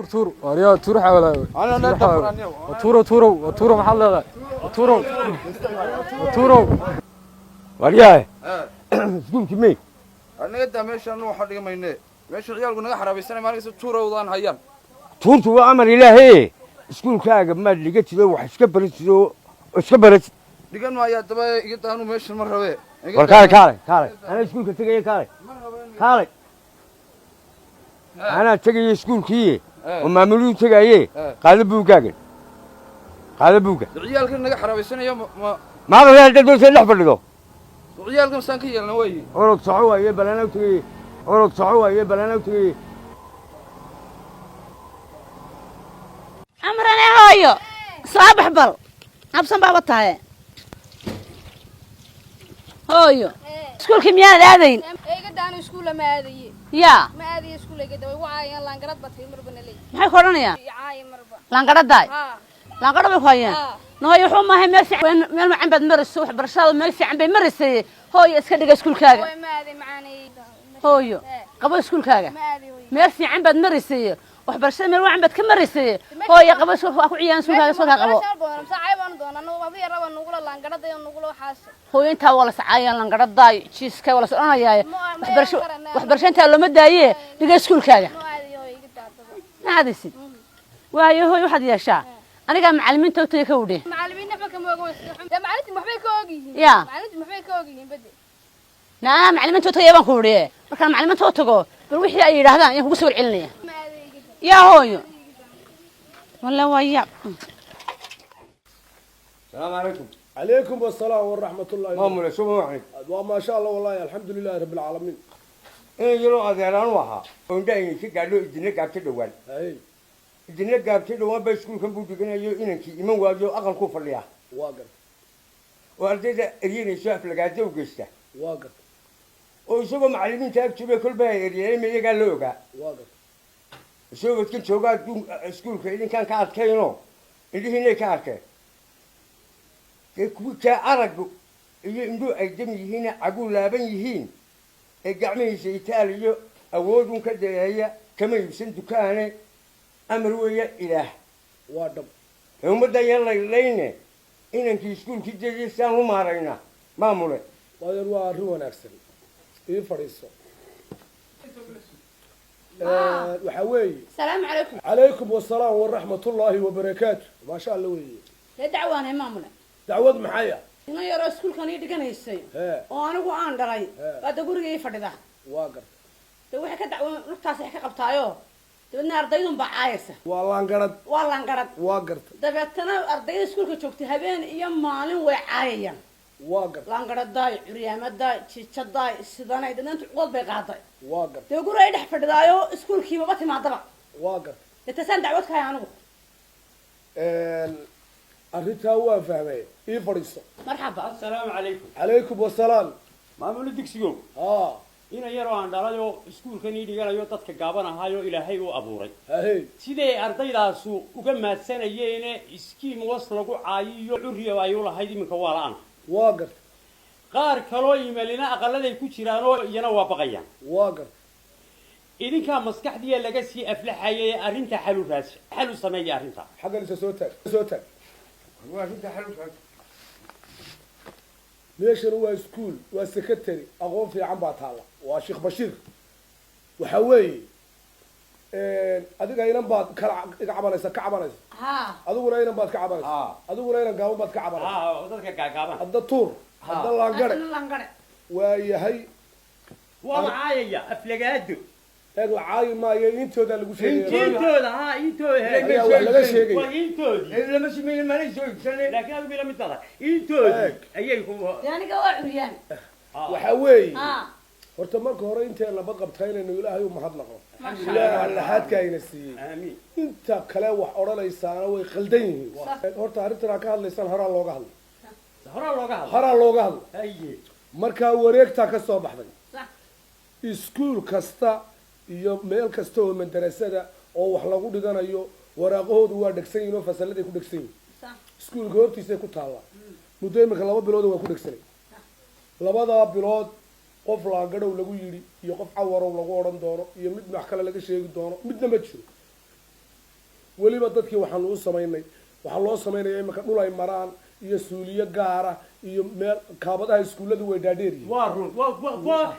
تور وريا تور حوالي أنا تورو محل هذا تورو وريا سكول كمي أنا قد ماشي أنا واحد يوم ينه ماشي عيال قلنا حرابي السنة ما نقص تورو وضان هيان تور تو أمر إلهي سكول كاجا ما لقيت له وحسكبرت له وسكبرت لقينا ما يا تبى يقطعنوا ماشي المرة بيه كاري أنا سكول كتجي كاري أنا تجي سكول كيه وما ملون تجي قال بوكاجن قال بوكا العيال قلنا حرابي السنة يوم ما غير تدوس اللحظة اللي العيال قلنا سانكية نوي أورك صعوة يبلنا وتجي أورك صعوة يبلنا وتجي أمرنا هايو صباح بل أبصم بابا تاعي هايو سكول كيمياء هذين إيه قد أنا سكول ما هذه يا ما هذه سكول قد وعاين لانقرض بتفي مربنا لي ما يخورون يا عاين مربا لانقرض داي ها لانقرض بخوين نهايو حوم ما هي مرسي مال ما عم بد مرس وح برشاد مرسي عم بمرسي هاي اسكدق سكول كاغا ما هذه معاني هايو قبل سكول كاغا ما هذه مرسي عم بد مرسي وح برشاد مال عم بد كمرسي هاي قبل شوف اكو عيان سكول كاغا سكول قبل ساعة وانا أنا أبي أرى نقول لانقرض نقول حاس هو أنت ولا سعيان لانقرض داي تشيس كا ولا سأنا يا وح برشاد أنت لو مدايه دق سكول كاغا ما هذه هاي قد هذا سيد وهي هو واحد يشاء أنا قام معلمين توتي كودي معلمين نحن كم وقوس ده معلمين محبي كوجي يا معلمين محبي كوجي بدي نعم معلمين توتي يبان كودي مركان معلمين توتي جو بروحي أي رهدان يهو بسوي العلنية ما هذه يا هوي والله ويا السلام عليكم عليكم السلام ورحمة الله مامور شو معك وما شاء الله والله الحمد لله رب العالمين إيه يلو أذيران وها وندعي شيء قالوا الدنيا قابت دوان أي الدنيا قابت دوان بيسكول كم بودي كنا يو إنك إيمان واجو أقل كوفر ليها واقر وأرتدى ريني شاف لقاته وقسته واقر ويسوق معلمين تاكتب كل باي ريني ما قال له واقر سوى كنت شوقات دون سكول كإذا كان كارت كينو اللي هنا كارت كوي كأرجو يندو أيدم هنا أقول لابن يهين الجميع سيتال يو أودون كده هي كما يبسن دكانه أمروية إله وادم هم ده يلا يلينه إنك سكول كده يسان هم عارينا ما مره ويروى روان أكثر إيه فريسة وحوي السلام عليكم عليكم والسلام ورحمة الله وبركاته ما شاء الله ويه لا دعوانا مامنا دعوة محيا إنه يرى سكول كان يدقن يسي وأنا قوان دراي بعد أقول جاي فردا واقر تو واحد كدعوة نقطة يحكي قبطايو تبنا أرضيهم بعايسة والله انقرض والله انقرض واقر دبعتنا أرضي سكول كشوكتي هبين يوم مالين وعايا واقر لانقرض داي عريامة داي تشتت داي السوداني إذا أنت قول بيقاطع واقر تقول رايد حفر دايو سكول كي ما بتي مع ضبع واقر يتسان دعوتك يا عنو أريتها هو فهمي إيه فريسة مرحبا السلام عليكم عليكم والسلام ما مولدك سيو إن يرو عند رجل سكول كني ديال يو تذكر جابنا هايو إلى هايو أبوري هاي سيدي أرضي راسو وجمع السنة يينه إسكيم وصل جو عايو عريه وعيولا هايدي من كوالان واقر قار كلوي ملنا أقل ذي كشيرانو ينوى بقيان واقر إذا كان مسكح دي لجسي أفلح هي أرنت حلو راس حلو سمية أرنت حاجة لسه صوتك واجد حلو ليش هو سكول والسكرتري أقوم في عم بطالة وشيخ بشير وحوي أديك أيام بعد كعبانيس ها أدوك أيام بعد كعبانيس أدوك أيام قاوم بعد كعبانيس وذلك كعبان الدكتور عبد الله قرع لانقرض وهي ومعايا أفلقادو هذا عاي ما ينتو ده اللي قلت إنتو ها إنتو هي ولا شيء وإنتو إلا مش من المالي شوي سنة لكن هذا بلا مثلا إنتو أيكم يعني قوا عريان وحوي ها horta marka hore inta la badqabtayna inuu ilaahay u mahad naqo ilaahay lahaadka ayna siiyay amiin inta kale wax oranaysaana way qaldan yihiin horta arrintan ka hadlaysan horaa looga hadlo horaa looga hadlo haye marka wareegta ka soo baxday iskuul kasta iyo meel kasta oo madrasada oo wax lagu dhiganayo waraaqahoodu waa dhagsan yihiin oo fasalada ku dhagsan yihiin iskuulka hortiisa ku taala muddo imika 2 bilood waa ku dhagsanay labada bilood qof la gadhow lagu yiri iyo qof cawarow lagu oran doono iyo mid wax kale laga sheegi doono midna ma jiro weliba dadkii waxaan u samaynay waxaa loo samaynaya imika dhul ay maraan iyo suuliyo gaara iyo meel kaabadaha iskuulladu way dhaadheer yihiin waa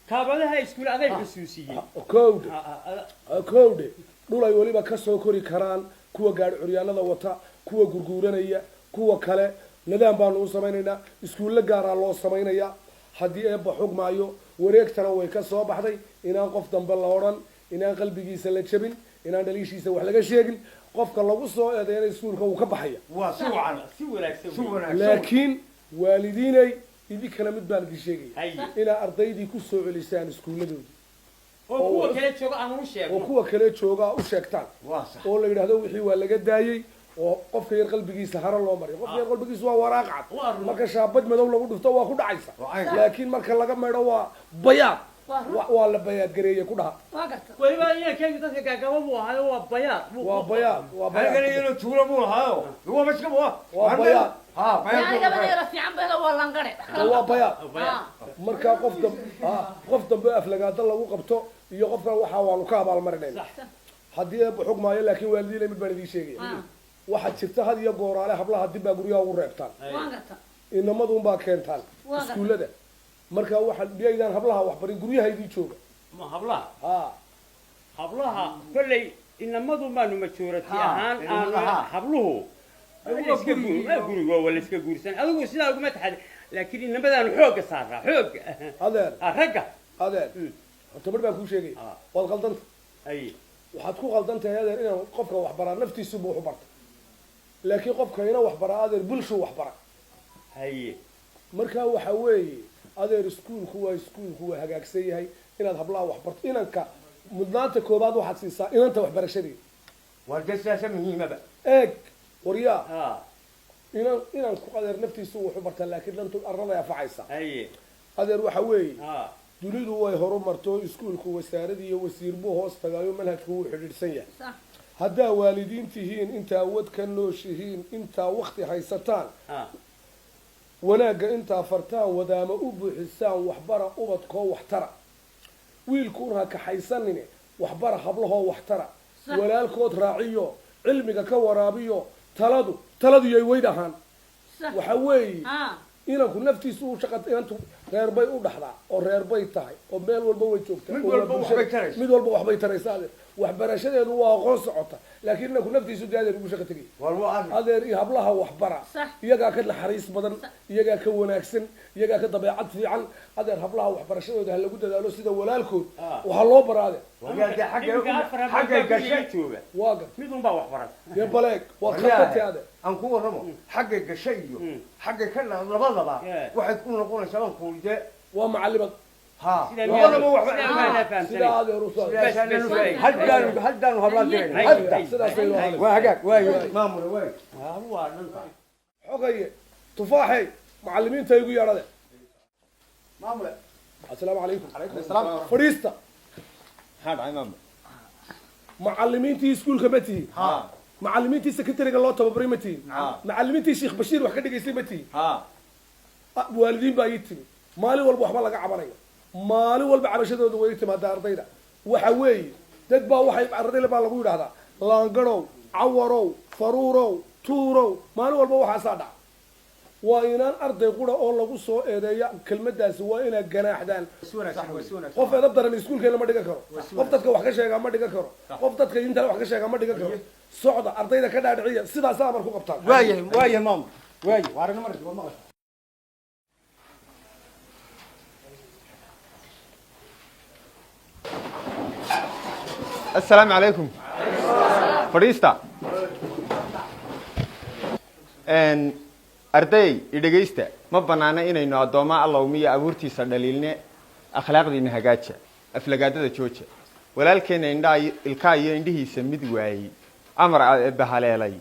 kaabadaha iskuul aday xusuusiyey kowdhe dhul ay weliba kasoo kori karaan kuwa gaadhi curyaanada wata kuwa gurguuranaya kuwa kale nidaam baanu u samaynaynaa iskuulle gaaraa loo samaynayaa haddii eebba xugmaayo wareegtana way ka soo baxday inaan qof dambe la odhan inaan qalbigiisa la jabin inaan dhaliishiisa wax laga sheegin qofka lagu soo eedeena iskuulka uu ka baxaya si wanaagsan laakiin waalidiinay idinkana mid baan idin sheegaya inaa ardaydii ku soo celisaan iskuulladoodii oo kuwa kale jooga aan u sheegno oo kuwa kale jooga u sheegtaan oo la yidhaahdo wixii waa laga daayey oo qofka yar qalbigiisa hara loo mariyo qofka yar qalbigiisa waa waraaq cad marka shaabad madow lagu dhufto waa ku dhacaysa laakiin marka laga maydho waa bayaad waa la bayaad gareeyay ku dhaha weliba inankeegu dadka gaagaba buu ahaayo waa bayaad waa bayaad waa bayaad aniga tuula buu ahaayo waa maska waa bayaad يعني قبل يرفع عم بهلا والله انقرع waa bayaad marka qof dambe aflagaada lagu qabto iyo qofka waxa waanu ka abaalmarinayna haddii xugmaayo laakiin waalidiin mid baan idiin sheegaya waxaa jirta had iyo gooraale hablaha dib baa guryaha ugu reebtaan inamadu unbaa keentaan iskuullada marka waxa dhiyaydaan hablaha waxbarin guryaha idii jooga ma hablaha kolley inamadu maanu majoorati ahaan aan habluhu guriga wala iska guursan adigu sidaa uguma taxad laakiin inamadaanu xooga saaraa xooga ragga adeer tabar baan kuu sheegay waad qaldanta waxaad ku qaldantahay adeer inaan qofka waxbaraa naftiisuba wax u barta laakiin qofka ina waxbaraa adeer bulshuu waxbara markaa waxa weeye adeer iskuulku waa hagaagsan yahay inaad hablaha waxbarto inanka mudnaanta koobaad waxaad siisaa inanta waxbarashadii waa dasaasa muhiimaba eeg waryaa inaan ku adeer naftiisu wax u barta laakiin dhantu arrada afacaysa adeer waxa weeye dunidu way horumarto iskuulku wasaaradii iyo wasiir buu hoos tagaayo manhajku wuu xidhiidhsan yahay haddaa waalidiin tihiin intaa wad ka nooshihiin intaa wakti haysataan wanaagga intaa fartaan wadaama u buuxisaan waxbara ubadkoo waxtara wiilkuun ha kaxaysanine waxbara hablahoo waxtara walaalkood raaciyo cilmiga ka waraabiyo taladu yay weyd ahaan waxa weeye inanku naftiisu u shaqa inantu reer bay u dhaxdaa oo reer bay tahay oo meel walba way joogtaa mid walba waxbay taraysaa waxbarashadeedu waa aqoon socota laakiin inanku naftiisu dee adeer ugu shaqa tegay adeer iyo hablaha waxbara iyagaa ka naxariis badan iyagaa ka wanaagsan iyagaa ka dabeecad fiican adeer hablaha waxbarashadooda ha lagu dadaalo sida walaalkood waxaa loo baraade xaggay gashay waa gar mid unbaa waxbaran dee baleeg waad khaldantahay adeer aan ku warramo xaggay gashay iyo xaggay ka labadaba waxay ku noqonaysaa aan kuulde waa macallimad sidaa adeer usoo haddaanu hablaan dirayna waa hagaag waay maamule waay xogaye tufaaxey macallimiinta igu yeedhade maamule assalaamu calaykum fadhiista macallimiintii iskuulka ma tihin macallimiintii secretariga loo tababaray ma tihin macallimiintii sheekh bashiir wax ka dhigaysay ma tihin waalidiin baa ii timi maalin walba waxba laga cabanaya maalin walba cabashadooda way timaada ardayda waxa weeye dad baa waxay ardayda baa lagu yidhahdaa laangarow cawarow faruurow tuurow maalin walba waxaasaa dhaca waa inaan arday qura oo lagu soo eedeeya kelmadaasi waa inaad ganaaxdaan qof edab daran iskuulkeena ma dhigan karo qof dadka wax ka sheegaa ma dhigan karo qof dadka intale wax ka sheegaa ma dhigan karo socda ardayda ka dhaadhiciya sidaasaa amar ku qabtaan waayahay maamul waarina marka waa maqasha السلام عليكم فريستا أردي إدغيستا ما بنانا إنه أدوما الله ومية أبورتي سدليلنا أخلاق دي نهجاتها أفلقادة جوجة ولكن عند الكاي عنده يسمد وعي أمر بحالي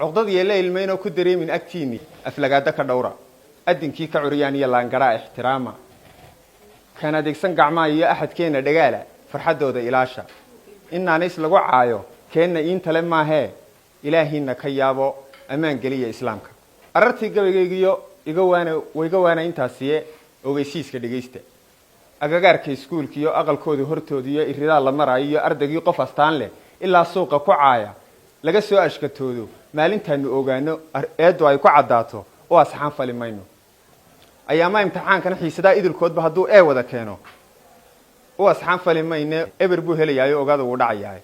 عقدة يلا المينو كدري من أكتيني أفلقادة كدورة أدين كي كعريانية لانقراء احتراما كان ديكسن قعماية أحد كينا دقالة فرحدودا ilaasha inaanays lagu caayo keenna inta ma he ilaahina ka yaabo amaan galiya islaamka arartii gabaygiyo iga waana intaasiye ogeysiiska dhageysta agagaarka iskuulkiyo aqalkooda hortoodiyo iridaa la marayo ardagii qof astaan leh ilaa suuqa ku caaya laga soo ashkatoodo maalintaanu ogaano eedu ay ku caddaato oo asxaan fali mayno ayaama imtixaankana xiisadaa idilkoodba hadduu wada keeno oo asxaan fali mayne eber buu helayaayo ogaada uu dhacayahay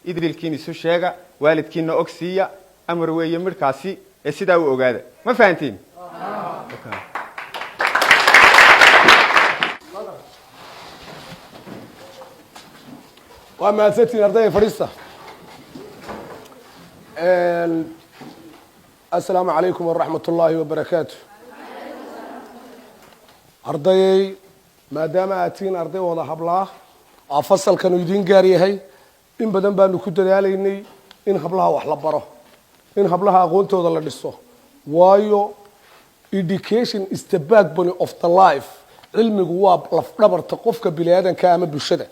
idilkiin isu sheega waalidkiina ogsiiya amar weeye midkaasi ee sidaa u ogaada ma fahantiin وما ستين أرضية فريسة السلام عليكم ورحمة الله وبركاته أرضي ما دام أتين أرضي وضع حبلاه أفصل كانوا يدين قاري هاي إن بدن بانو كنت دالي إني إن حبلها وحلب براه إن حبلها أقولت وضع لدسه وايو education is the backbone of the life علمي قواب لفربر تقفك بلادن كامل بالشدة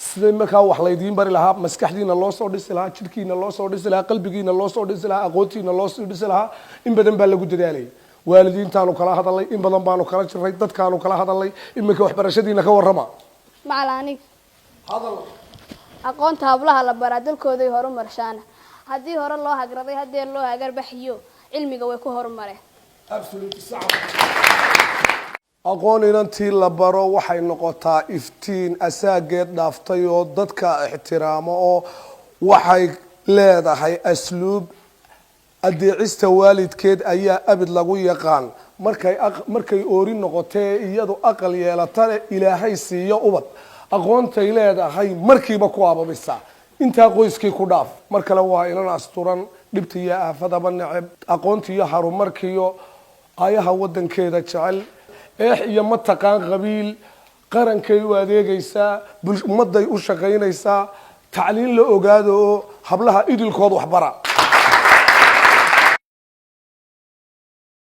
sidee markaa wax laydiin bari lahaa maskaxdiina loo soo dhisi lahaa jidhkiina loo soo dhisi lahaa qalbigiina loo soo dhisi lahaa aqoontiina loo soo dhisi lahaa in badan baa lagu dadaalay waalidiintaanu kala hadalay in badan baanu kala jiray dadkaanu kala hadalay iminka waxbarashadiina ka warrama macalaanig hadal aqoonta hablaha la baraa dalkooda ay horumarshaana haddii hore loo hagraday haddii loo hagar baxiyo cilmiga way ku horumareen absolutely sax aqoon inantii la baro waxay noqotaa iftiin asaageed dhaaftay oo dadka ixtiraamo oo waxay leedahay asluub adeecista waalidkeed ayaa abid lagu yaqaan markay oori noqotee iyadu aqal yeelata ilaahay siiyo ubad aqoontay leedahay markiiba ku ababisa intaa qoyskii ku dhaaf mar kale waa inan asturan dhibta iyo aafadaba neceb aqoonta iyo horumarkiyo ayaha wadankeeda jecel iyo mataqaan qabiil qarankay u adeegaysaa ummaday u shaqaynaysaa tacliin la ogaado hablaha idilkood waxbara